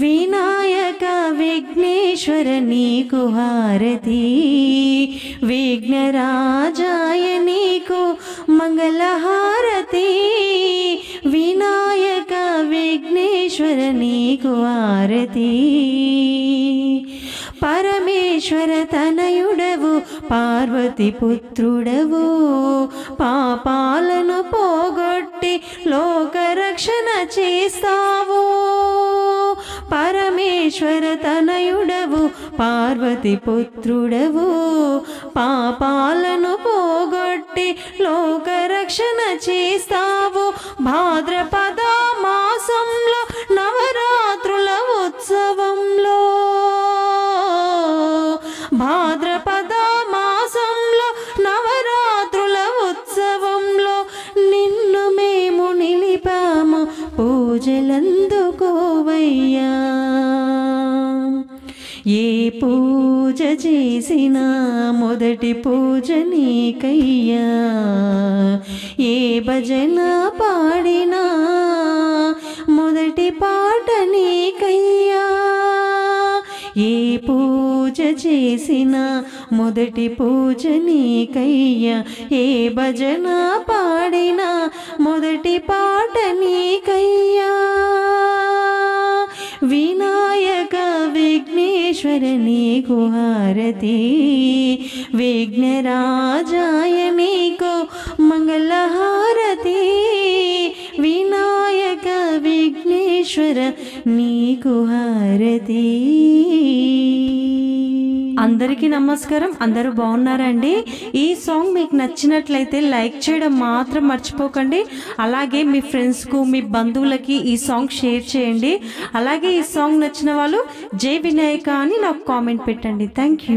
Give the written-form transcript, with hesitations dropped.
వినాయక విఘ్నేశ్వర నీకు హారతి, విఘ్నరాజాయ నీకు మంగళహారతి, వినాయక విఘ్నేశ్వర నీకు హారతి. పరమేశ్వర తనయుడవు పార్వతి పుత్రుడవు, పాపాలను పోగొట్టి లోకరక్షణ చేస్తావు. పరమేశ్వర తనయుడవు పార్వతి పుత్రుడవు, పాపాలను పోగొట్టి లోకరక్షణ చేస్తావు. భాద్రపద మాసంలో నవరాత్రుల ఉత్సవంలో, భాద్రపద మాసంలో నవరాత్రుల ఉత్సవంలో నిన్ను మేము నిలిపాము, పూజలందుకోవయ్యా. ఏ పూజ చేసినా మొదటి పూజ నీకయ్యా, ఏ భజన పాడినా మొదటి పాట నీకయ్యా. ఏ పూజ చేసినా మొదటి పూజ నీకయ్యా, ఏ భజన పాడినా మొదటి పాట నీకయ్యా. వినాయక విఘ్నేశ్వర నీకు హారతి, విఘ్నరాజాయ నీకు మంగళహారతి, వినాయక విఘ్నేశ్వర నీకు హారతి. అందరికీ నమస్కారం. అందరూ బాగున్నారండి? ఈ సాంగ్ మీకు నచ్చినట్లయితే లైక్ చేయడం మాత్రం మర్చిపోకండి. అలాగే మీ ఫ్రెండ్స్కు, మీ బంధువులకి ఈ సాంగ్ షేర్ చేయండి. అలాగే ఈ సాంగ్ నచ్చిన వాళ్ళు జై వినాయక అని నాకు కామెంట్ పెట్టండి. Thank you.